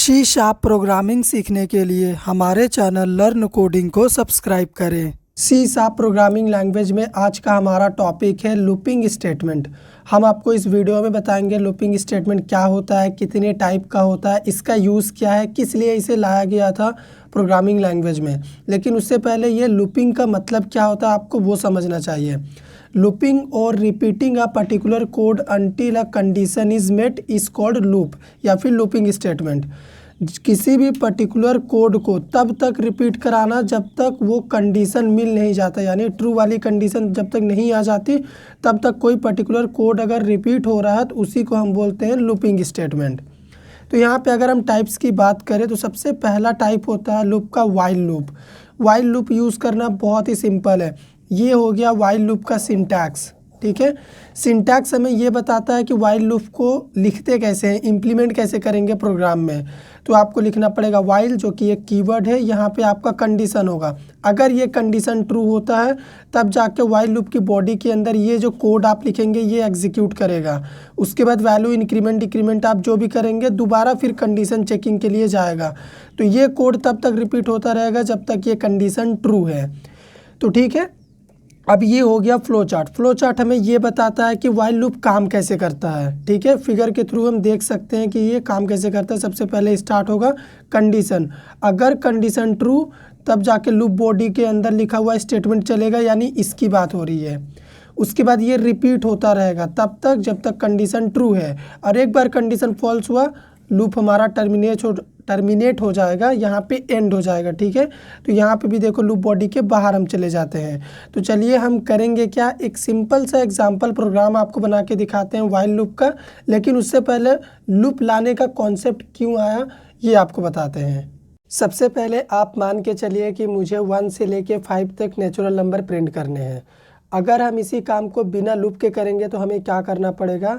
C sharp programming सीखने के लिए हमारे चैनल लर्न कोडिंग को सब्सक्राइब करें। सी शार्प प्रोग्रामिंग लैंग्वेज में आज का हमारा टॉपिक है लूपिंग स्टेटमेंट। हम आपको इस वीडियो में बताएंगे लूपिंग स्टेटमेंट क्या होता है, कितने टाइप का होता है, इसका यूज़ क्या है, किस लिए इसे लाया गया था प्रोग्रामिंग लैंग्वेज में। लेकिन उससे पहले ये लूपिंग का मतलब क्या होता है आपको वो समझना चाहिए। लूपिंग और repeating a particular code until a condition is met is called loop या फिर लूपिंग स्टेटमेंट। किसी भी पर्टिकुलर कोड को तब तक रिपीट कराना जब तक वो कंडीशन मिल नहीं जाता, यानी ट्रू वाली कंडीशन जब तक नहीं आ जाती तब तक कोई पर्टिकुलर कोड अगर रिपीट हो रहा है तो उसी को हम बोलते हैं लूपिंग स्टेटमेंट। तो यहाँ पे अगर हम टाइप्स की बात करें तो सबसे पहला टाइप होता है लूप का while loop. While loop use करना बहुत ही सिंपल है। ये हो गया वाइल लूप का सिंटैक्स। ठीक है, सिंटैक्स हमें ये बताता है कि वाइल लूप को लिखते कैसे हैं, इम्प्लीमेंट कैसे करेंगे प्रोग्राम में। तो आपको लिखना पड़ेगा वाइल, जो कि एक कीवर्ड है, यहाँ पे आपका कंडीशन होगा। अगर ये कंडीशन ट्रू होता है तब जाके वाइल लूप की बॉडी के अंदर ये जो कोड आप लिखेंगे ये एग्जीक्यूट करेगा। उसके बाद वैल्यू इंक्रीमेंट डिक्रीमेंट आप जो भी करेंगे दोबारा फिर कंडीशन चेकिंग के लिए जाएगा। तो ये कोड तब तक रिपीट होता रहेगा जब तक ये कंडीशन ट्रू है। तो ठीक है, अब ये हो गया फ्लो चार्ट। फ्लो चार्ट हमें ये बताता है कि वाइल लूप काम कैसे करता है। ठीक है, फिगर के थ्रू हम देख सकते हैं कि ये काम कैसे करता है। सबसे पहले स्टार्ट होगा कंडीशन। अगर कंडीशन ट्रू तब जाके लूप बॉडी के अंदर लिखा हुआ स्टेटमेंट चलेगा, यानी इसकी बात हो रही है। उसके बाद ये रिपीट होता रहेगा तब तक जब तक कंडीशन ट्रू है, और एक बार कंडीशन फॉल्स हुआ लूप हमारा टर्मिनेट हो जाएगा, यहाँ पे एंड हो जाएगा। ठीक है, तो यहाँ पे भी देखो लूप बॉडी के बाहर हम चले जाते हैं। तो चलिए हम करेंगे क्या, एक सिंपल सा एग्जांपल प्रोग्राम आपको बना के दिखाते हैं वाइल लूप का। लेकिन उससे पहले लूप लाने का कॉन्सेप्ट क्यों आया ये आपको बताते हैं। सबसे पहले आप मान के चलिए कि मुझे 1 से लेके 5 तक नेचुरल नंबर प्रिंट करने हैं। अगर हम इसी काम को बिना लूप के करेंगे तो हमें क्या करना पड़ेगा,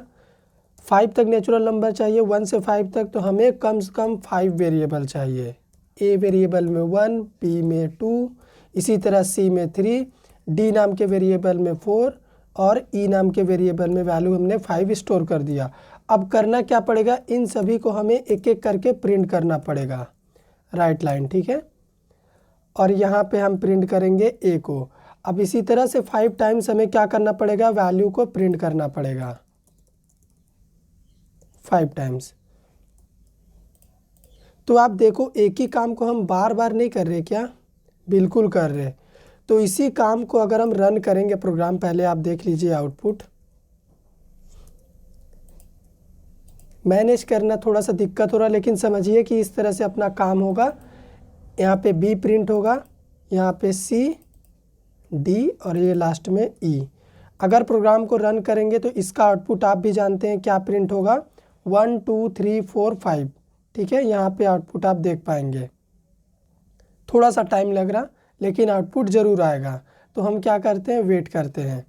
5 तक नेचुरल नंबर चाहिए, 1 से 5 तक, तो हमें कम से कम 5 वेरिएबल चाहिए। ए वेरिएबल में 1, बी में 2, इसी तरह सी में 3, डी नाम के वेरिएबल में 4 और ई नाम के वेरिएबल में वैल्यू हमने 5 स्टोर कर दिया। अब करना क्या पड़ेगा, इन सभी को हमें एक एक करके प्रिंट करना पड़ेगा, राइट लाइन। ठीक है, और यहाँ पे हम प्रिंट करेंगे ए को। अब इसी तरह से 5 टाइम्स हमें क्या करना पड़ेगा, वैल्यू को प्रिंट करना पड़ेगा 5 टाइम्स। तो आप देखो एक ही काम को हम बार बार नहीं कर रहे क्या, बिल्कुल कर रहे। तो इसी काम को अगर हम रन करेंगे प्रोग्राम, पहले आप देख लीजिए आउटपुट। मैनेज करना थोड़ा सा दिक्कत हो रहा है, लेकिन समझिए कि इस तरह से अपना काम होगा। यहाँ पे बी प्रिंट होगा, यहाँ पे सी, डी और ये लास्ट में ई। अगर प्रोग्राम को रन करेंगे तो इसका आउटपुट आप भी जानते हैं क्या प्रिंट होगा, 1 2 3 4 5। ठीक है, यहाँ पे आउटपुट आप देख पाएंगे। थोड़ा सा टाइम लग रहा लेकिन आउटपुट ज़रूर आएगा। तो हम क्या करते हैं, वेट करते हैं।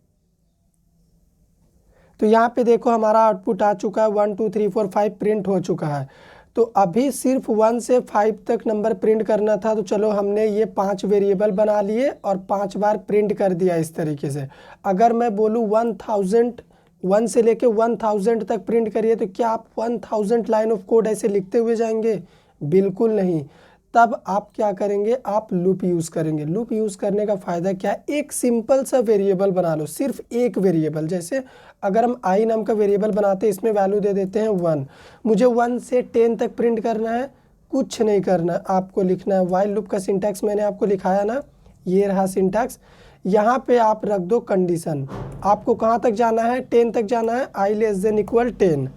तो यहाँ पे देखो हमारा आउटपुट आ चुका है, 1 2 3 4 5 प्रिंट हो चुका है। तो अभी सिर्फ 1 से 5 तक नंबर प्रिंट करना था। तो चलो हमने ये 5 वेरिएबल बना लिए और 5 बार प्रिंट कर दिया इस तरीके से। अगर मैं बोलूँ 1000, 1 से लेके 1000 तक प्रिंट करिए, तो क्या आप 1000 लाइन ऑफ कोड ऐसे लिखते हुए जाएंगे, बिल्कुल नहीं। तब आप क्या करेंगे, आप लूप यूज़ करेंगे। लूप यूज़ करने का फ़ायदा क्या है, एक सिंपल सा वेरिएबल बना लो, सिर्फ एक वेरिएबल। जैसे अगर हम आई नाम का वेरिएबल बनाते हैं, इसमें वैल्यू दे देते हैं 1। मुझे 1 से 10 तक प्रिंट करना है, कुछ नहीं करना, आपको लिखना है वाइल लूप का सिंटैक्स मैंने आपको लिखाया ना, ये रहा सिंटैक्स। यहाँ पे आप रख दो कंडीशन। आपको कहाँ तक जाना है, 10 तक जाना है, आई लेस देन इक्वल 10।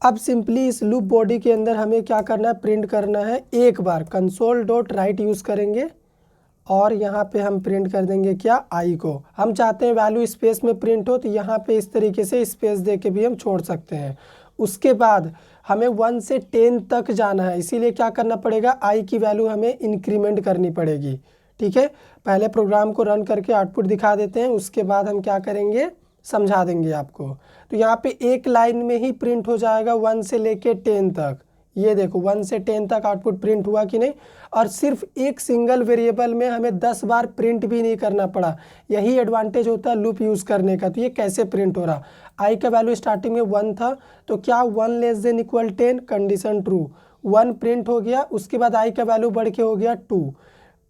अब सिंपली इस लूप बॉडी के अंदर हमें क्या करना है, प्रिंट करना है एक बार। कंसोल डॉट राइट यूज़ करेंगे और यहाँ पे हम प्रिंट कर देंगे क्या, आई को। हम चाहते हैं वैल्यू स्पेस में प्रिंट हो, तो यहाँ पे इस तरीके से स्पेस दे के भी हम छोड़ सकते हैं। उसके बाद हमें 1 से 10 तक जाना है, इसीलिए क्या करना पड़ेगा, आई की वैल्यू हमें इंक्रीमेंट करनी पड़ेगी। ठीक है, पहले प्रोग्राम को रन करके आउटपुट दिखा देते हैं, उसके बाद हम क्या करेंगे समझा देंगे आपको। तो यहाँ पे एक लाइन में ही प्रिंट हो जाएगा 1 से लेके 10 तक। ये देखो 1 से 10 तक आउटपुट प्रिंट हुआ कि नहीं, और सिर्फ एक सिंगल वेरिएबल में हमें 10 बार प्रिंट भी नहीं करना पड़ा। यही एडवांटेज होता है लूप यूज़ करने का। तो ये कैसे प्रिंट हो रहा, आई का वैल्यू स्टार्टिंग में 1 था, तो क्या 1 less than equal 10, condition true. 1 print हो गया, उसके बाद आई का वैल्यू बढ़ के हो गया 2,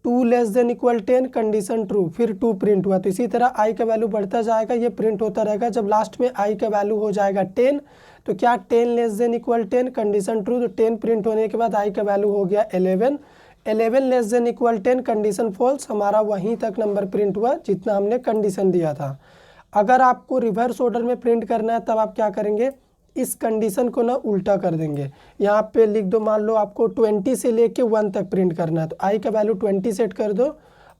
2 less than equal 10 condition true, फिर 2 प्रिंट हुआ। तो इसी तरह आई का वैल्यू बढ़ता जाएगा, ये प्रिंट होता रहेगा। जब लास्ट में आई का वैल्यू हो जाएगा 10 तो क्या 10 less than equal 10 condition true, तो 10 प्रिंट होने के बाद आई का वैल्यू हो गया 11, 11 less than equal 10 condition false, हमारा वहीं तक नंबर प्रिंट हुआ जितना हमने कंडीशन दिया था। अगर आपको रिवर्स ऑर्डर में प्रिंट करना है तब आप क्या करेंगे, इस कंडीशन को ना उल्टा कर देंगे। यहाँ पे लिख दो, मान लो आपको 20 से लेके 1 तक प्रिंट करना है तो आई का वैल्यू 20 सेट कर दो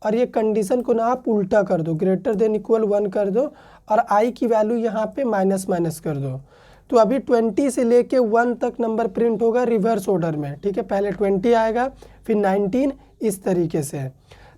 और ये कंडीशन को ना आप उल्टा कर दो, ग्रेटर देन इक्वल 1 कर दो और आई की वैल्यू यहाँ पे माइनस माइनस कर दो। तो अभी 20 से लेके 1 तक नंबर प्रिंट होगा रिवर्स ऑर्डर में, ठीक है। पहले 20 आएगा फिर 19, इस तरीके से।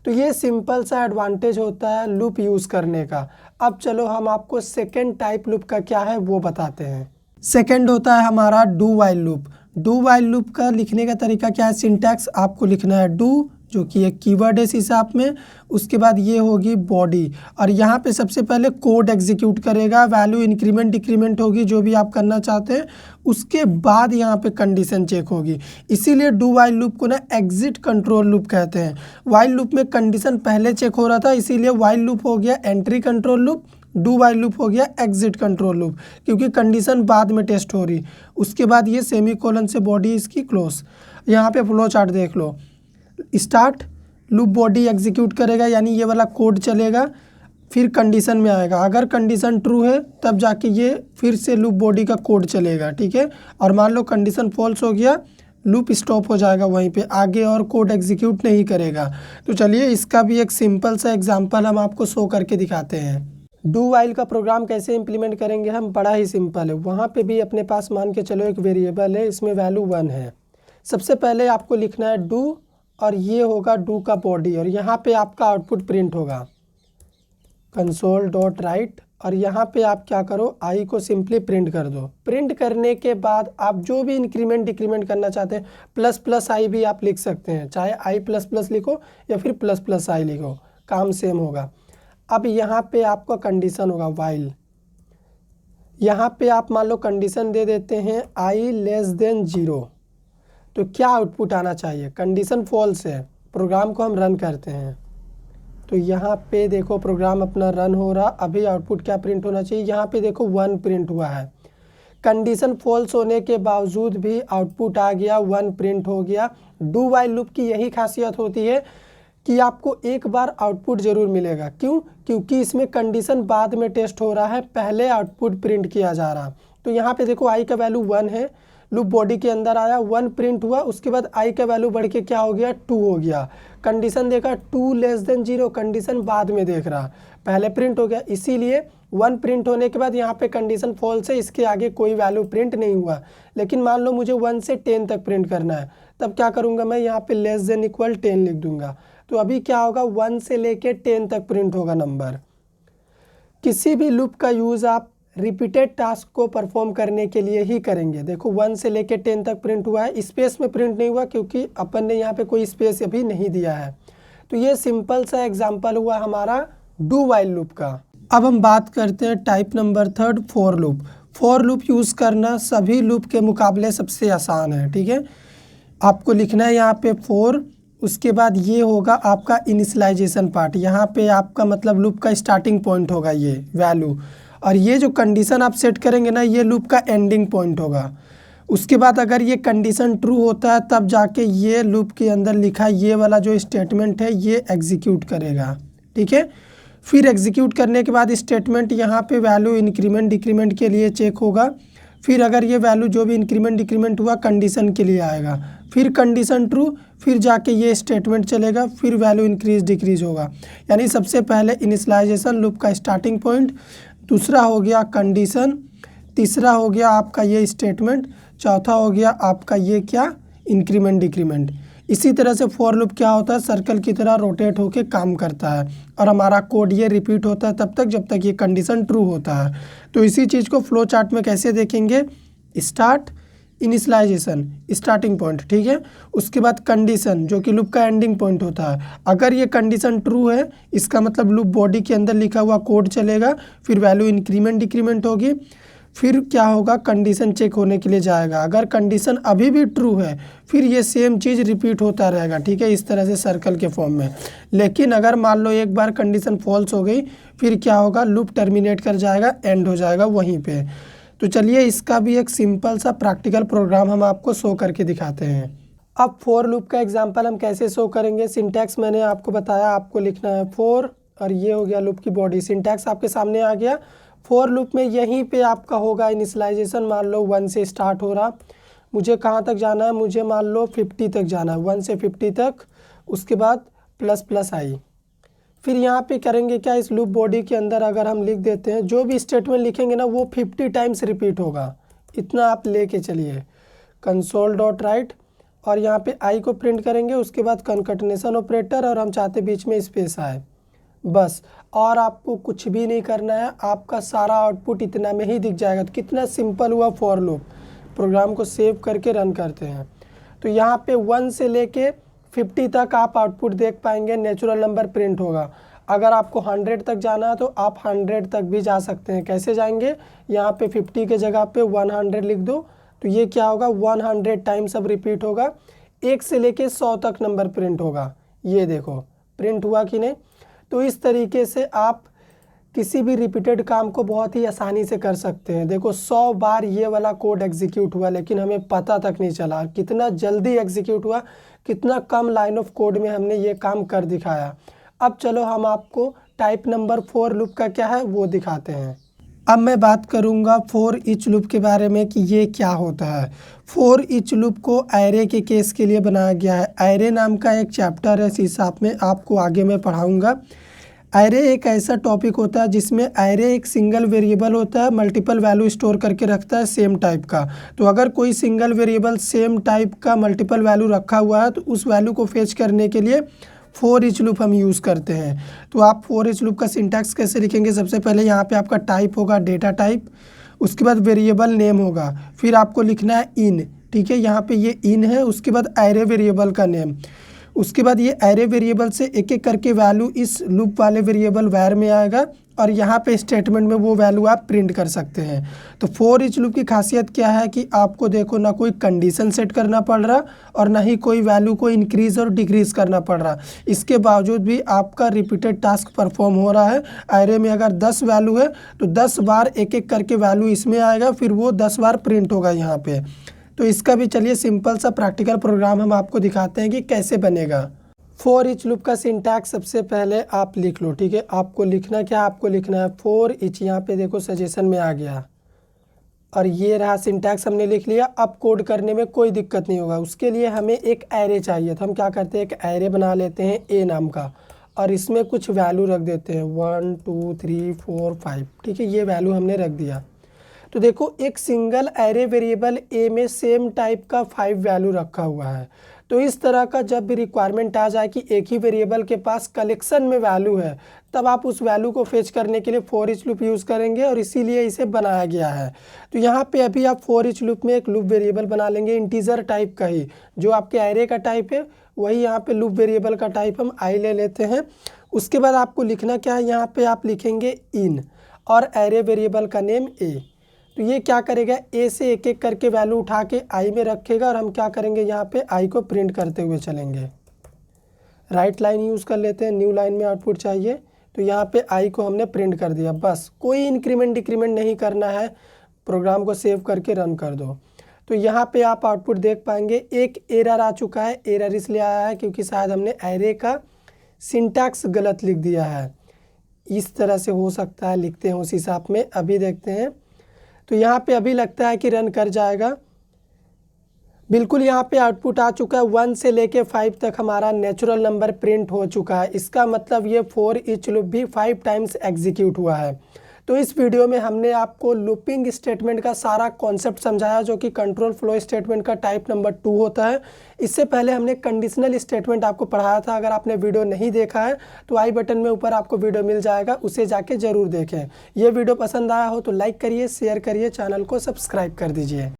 तो ये सिंपल सा एडवांटेज होता है लूप यूज़ करने का। अब चलो हम आपको सेकेंड टाइप लूप का क्या है वो बताते हैं। सेकेंड होता है हमारा do while loop. Do while loop का लिखने का तरीका क्या है, सिंटैक्स आपको लिखना है डू, जो कि एक कीवर्ड है इस हिसाब में, उसके बाद ये होगी बॉडी और यहाँ पे सबसे पहले कोड एग्जीक्यूट करेगा, वैल्यू इंक्रीमेंट डिक्रीमेंट होगी जो भी आप करना चाहते हैं, उसके बाद यहाँ पे कंडीशन चेक होगी। इसीलिए डू वाइल लूप को ना एग्जिट कंट्रोल लूप कहते हैं। वाइल लूप में कंडीशन पहले चेक हो रहा था, इसीलिए वाइल लूप हो गया entry control loop, do while loop हो गया एग्जिट कंट्रोल लूप, क्योंकि कंडीशन बाद में टेस्ट हो रही। उसके बाद ये सेमीकोलन से बॉडी इसकी क्लोज। यहाँ पे फ्लो चार्ट देख लो, स्टार्ट लूप बॉडी एग्जीक्यूट करेगा यानी ये वाला कोड चलेगा, फिर कंडीशन में आएगा, अगर कंडीशन ट्रू है तब जाके ये फिर से लूप बॉडी का कोड चलेगा, ठीक है। और मान लो कंडीशन फॉल्स हो गया, लूप स्टॉप हो जाएगा वहीं पे, आगे और कोड एग्जीक्यूट नहीं करेगा। तो चलिए इसका भी एक सिंपल सा एग्जांपल हम आपको शो करके दिखाते हैं। डू वाइल का प्रोग्राम कैसे इंप्लीमेंट करेंगे हम, बड़ा ही सिंपल है। वहाँ पे भी अपने पास मान के चलो एक वेरिएबल है, इसमें वैल्यू 1 है। सबसे पहले आपको लिखना है डू और ये होगा डू का बॉडी और यहाँ पे आपका आउटपुट प्रिंट होगा console.write और यहाँ पे आप क्या करो, आई को सिंपली प्रिंट कर दो। प्रिंट करने के बाद आप जो भी इंक्रीमेंट डिक्रीमेंट करना चाहते हैं, प्लस प्लस आई भी आप लिख सकते हैं, चाहे आई प्लस प्लस लिखो या फिर प्लस प्लस आई लिखो, काम सेम होगा। अब यहाँ पे आपका कंडीशन होगा वाइल, यहाँ पे आप मान लो कंडीशन दे देते हैं आई लेस देन 0, तो क्या आउटपुट आना चाहिए, कंडीशन फॉल्स है। प्रोग्राम को हम रन करते हैं तो यहाँ पे देखो प्रोग्राम अपना रन हो रहा, अभी आउटपुट क्या प्रिंट होना चाहिए, यहाँ पे देखो 1 प्रिंट हुआ है। कंडीशन फॉल्स होने के बावजूद भी आउटपुट आ गया, 1 प्रिंट हो गया। डू वाइल लूप की यही खासियत होती है कि आपको एक बार आउटपुट ज़रूर मिलेगा। क्यों? क्योंकि इसमें कंडीशन बाद में टेस्ट हो रहा है, पहले आउटपुट प्रिंट किया जा रहा। तो यहाँ पे देखो आई का वैल्यू 1 है, लूप बॉडी के अंदर आया, 1 प्रिंट हुआ, उसके बाद आई का वैल्यू बढ़ के क्या हो गया 2 हो गया। कंडीशन देखा 2 लेस देन 0, कंडीशन बाद में देख रहा, पहले प्रिंट हो गया। इसीलिए 1 प्रिंट होने के बाद यहाँ पे कंडीशन फॉल्स है, इसके आगे कोई वैल्यू प्रिंट नहीं हुआ। लेकिन मान लो मुझे 1 से 10 तक प्रिंट करना है, तब क्या करूँगा मैं, यहाँ पे लेस देन इक्वल 10 लिख दूंगा। तो अभी क्या होगा, 1 से लेके 10 तक प्रिंट होगा नंबर। किसी भी लूप का यूज़ आप रिपीटेड टास्क को परफॉर्म करने के लिए ही करेंगे। देखो 1 से लेके 10 तक प्रिंट हुआ है, स्पेस में प्रिंट नहीं हुआ क्योंकि अपन ने यहाँ पे कोई स्पेस अभी नहीं दिया है। तो ये सिंपल सा एग्जांपल हुआ हमारा डू वाइल लूप का। अब हम बात करते हैं type number 3 for loop. For loop use करना सभी लूप के मुकाबले सबसे आसान है, ठीक है। आपको लिखना है यहाँ पे फॉर, उसके बाद ये होगा आपका इनिशियलाइजेशन पार्ट, यहाँ पे आपका मतलब लूप का स्टार्टिंग पॉइंट होगा ये वैल्यू, और ये जो कंडीशन आप सेट करेंगे ना ये लूप का एंडिंग पॉइंट होगा। उसके बाद अगर ये कंडीशन ट्रू होता है तब जाके ये लूप के अंदर लिखा ये वाला जो स्टेटमेंट है ये एग्जीक्यूट करेगा, ठीक है। फिर एग्जीक्यूट करने के बाद स्टेटमेंट यहाँ पे वैल्यू इंक्रीमेंट डिक्रीमेंट के लिए चेक होगा, फिर अगर ये वैल्यू जो भी इंक्रीमेंट डिक्रीमेंट हुआ कंडीशन के लिए आएगा, फिर कंडीशन ट्रू, फिर जाके ये स्टेटमेंट चलेगा, फिर वैल्यू इंक्रीज डिक्रीज होगा। यानी सबसे पहले इनिशियलाइजेशन लूप का स्टार्टिंग पॉइंट, दूसरा हो गया कंडीशन, तीसरा हो गया आपका ये स्टेटमेंट, चौथा हो गया आपका ये क्या इंक्रीमेंट डिक्रीमेंट। इसी तरह से फॉर लूप क्या होता है, सर्कल की तरह रोटेट होके काम करता है और हमारा कोड ये रिपीट होता है तब तक जब तक ये कंडीशन ट्रू होता है। तो इसी चीज़ को फ्लो चार्ट में कैसे देखेंगे, स्टार्ट इनिशियलाइजेशन स्टार्टिंग पॉइंट, ठीक है। उसके बाद कंडीशन जो कि लूप का एंडिंग पॉइंट होता है, अगर ये कंडीशन ट्रू है इसका मतलब लूप बॉडी के अंदर लिखा हुआ कोड चलेगा, फिर वैल्यू इंक्रीमेंट डिक्रीमेंट होगी, फिर क्या होगा, कंडीशन चेक होने के लिए जाएगा। अगर कंडीशन अभी भी ट्रू है फिर ये सेम चीज़ रिपीट होता रहेगा, ठीक है, इस तरह से सर्कल के फॉर्म में। लेकिन अगर मान लो एक बार कंडीशन फॉल्स हो गई फिर क्या होगा, लूप टर्मिनेट कर जाएगा, एंड हो जाएगा वहीं पे। तो चलिए इसका भी एक सिंपल सा प्रैक्टिकल प्रोग्राम हम आपको शो करके दिखाते हैं। अब फॉर लूप का एग्जांपल हम कैसे शो करेंगे। सिंटैक्स मैंने आपको बताया, आपको लिखना है फॉर, और ये हो गया लूप की बॉडी। सिंटैक्स आपके सामने आ गया। फॉर लूप में यहीं पे आपका होगा इनिशियलाइजेशन। मान लो 1 से स्टार्ट हो रहा, मुझे कहाँ तक जाना है, मुझे मान लो 50 तक जाना है, 1 से 50 तक। उसके बाद प्लस प्लस आई। फिर यहाँ पे करेंगे क्या, इस लूप बॉडी के अंदर अगर हम लिख देते हैं, जो भी स्टेटमेंट लिखेंगे ना वो 50 टाइम्स रिपीट होगा, इतना आप लेके चलिए। कंसोल डॉट राइट, और यहाँ पे आई को प्रिंट करेंगे, उसके बाद कॉन्कैटिनेशन ऑपरेटर, और हम चाहते बीच में स्पेस आए, बस। और आपको कुछ भी नहीं करना है, आपका सारा आउटपुट इतना में ही दिख जाएगा। तो कितना सिंपल हुआ फॉर लूप। प्रोग्राम को सेव करके रन करते हैं तो यहाँ पे 1 से लेके 50 तक आप आउटपुट देख पाएंगे, नेचुरल नंबर प्रिंट होगा। अगर आपको 100 तक जाना है तो आप 100 तक भी जा सकते हैं। कैसे जाएंगे, यहाँ पे 50 के जगह पे 100 लिख दो, तो ये क्या होगा, 100 टाइम्स अब रिपीट होगा। 1 से लेके 100 तक नंबर प्रिंट होगा। ये देखो प्रिंट हुआ कि नहीं। तो इस तरीके से आप किसी भी रिपीटेड काम को बहुत ही आसानी से कर सकते हैं। देखो 100 बार ये वाला कोड एग्जीक्यूट हुआ, लेकिन हमें पता तक नहीं चला। कितना जल्दी एग्जीक्यूट हुआ, कितना कम लाइन ऑफ कोड में हमने ये काम कर दिखाया। अब चलो हम आपको टाइप नंबर 4 लूप का क्या है वो दिखाते हैं। अब मैं बात करूंगा फॉर ईच लूप के बारे में कि ये क्या होता है। फॉर ईच लूप को एरे के केस के लिए बनाया गया है। एरे नाम का एक चैप्टर है सी शार्प में, आपको आगे मैं पढ़ाऊंगा। एरे एक ऐसा टॉपिक होता है जिसमें एरे एक सिंगल वेरिएबल होता है, मल्टीपल वैल्यू स्टोर करके रखता है सेम टाइप का। तो अगर कोई सिंगल वेरिएबल सेम टाइप का मल्टीपल वैल्यू रखा हुआ है तो उस वैल्यू को फेच करने के लिए फॉर ईच लूप हम यूज़ करते हैं। तो आप फॉर ईच लूप का सिंटैक्स कैसे लिखेंगे, सबसे पहले यहाँ पे आपका टाइप होगा डेटा टाइप, उसके बाद वेरिएबल नेम होगा, फिर आपको लिखना है इन, ठीक है, यहाँ पे ये इन है। उसके बाद एरे वेरिएबल का नेम, उसके बाद ये एरे वेरिएबल से एक एक करके वैल्यू इस लूप वाले वेरिएबल वैर में आएगा, और यहाँ पे स्टेटमेंट में वो वैल्यू आप प्रिंट कर सकते हैं। तो फॉर ईच लूप की खासियत क्या है कि आपको देखो ना कोई कंडीशन सेट करना पड़ रहा और ना ही कोई वैल्यू को इंक्रीज़ और डिक्रीज़ करना पड़ रहा। इसके बावजूद भी आपका रिपीटेड टास्क परफॉर्म हो रहा है। एरे में अगर 10 वैल्यू है तो 10 बार एक एक करके वैल्यू इसमें आएगा, फिर वो 10 बार प्रिंट होगा यहाँ पे। तो इसका भी चलिए सिंपल सा प्रैक्टिकल प्रोग्राम हम आपको दिखाते हैं कि कैसे बनेगा। फॉर ईच लूप का सिंटैक्स सबसे पहले आप लिख लो, ठीक है। आपको लिखना क्या, आपको लिखना है फॉर ईच, यहाँ पे देखो सजेशन में आ गया, और ये रहा सिंटैक्स हमने लिख लिया। अब कोड करने में कोई दिक्कत नहीं होगा। उसके लिए हमें एक एरे चाहिए, तो हम क्या करते हैं, एक एरे बना लेते हैं ए नाम का, और इसमें कुछ वैल्यू रख देते हैं 1 2 3 4 5, ठीक है। ये वैल्यू हमने रख दिया। तो देखो एक सिंगल एरे वेरिएबल ए में सेम टाइप का 5 वैल्यू रखा हुआ है। तो इस तरह का जब भी रिक्वायरमेंट आ जाए कि एक ही वेरिएबल के पास कलेक्शन में वैल्यू है, तब आप उस वैल्यू को फेच करने के लिए फॉर ईच लूप यूज़ करेंगे, और इसीलिए इसे बनाया गया है। तो यहाँ पे अभी आप फॉर ईच लूप में एक लूप वेरिएबल बना लेंगे इंटीजर टाइप का ही, जो आपके एरे का टाइप है वही यहाँ पे लूप वेरिएबल का टाइप हम आई ले लेते हैं। उसके बाद आपको लिखना क्या है, यहाँ पे आप लिखेंगे इन, और एरे वेरिएबल का नेम ए। तो ये क्या करेगा, ए से एक एक करके वैल्यू उठा के आई में रखेगा, और हम क्या करेंगे, यहाँ पे आई को प्रिंट करते हुए चलेंगे। राइट लाइन यूज़ कर लेते हैं, न्यू लाइन में आउटपुट चाहिए, तो यहाँ पे आई को हमने प्रिंट कर दिया। बस कोई इंक्रीमेंट डिक्रीमेंट नहीं करना है, प्रोग्राम को सेव करके रन कर दो। तो यहाँ पे आप आउटपुट देख पाएंगे। एक एरर आ चुका है, एरर इसलिए आया है क्योंकि शायद हमने एरे का सिंटैक्स गलत लिख दिया है। इस तरह से हो सकता है, लिखते हैं उस हिसाब में। अभी देखते हैं, तो यहाँ पे अभी लगता है कि रन कर जाएगा। बिल्कुल यहाँ पे आउटपुट आ चुका है, 1 से लेके 5 तक हमारा नेचुरल नंबर प्रिंट हो चुका है। इसका मतलब ये फॉर ईच लूप भी 5 टाइम्स एग्जीक्यूट हुआ है। तो इस वीडियो में हमने आपको लूपिंग स्टेटमेंट का सारा कॉन्सेप्ट समझाया, जो कि कंट्रोल फ्लो स्टेटमेंट का टाइप नंबर 2 होता है। इससे पहले हमने कंडीशनल स्टेटमेंट आपको पढ़ाया था। अगर आपने वीडियो नहीं देखा है तो आई बटन में ऊपर आपको वीडियो मिल जाएगा, उसे जाके ज़रूर देखें। ये वीडियो पसंद आया हो तो लाइक करिए, शेयर करिए, चैनल को सब्सक्राइब कर दीजिए।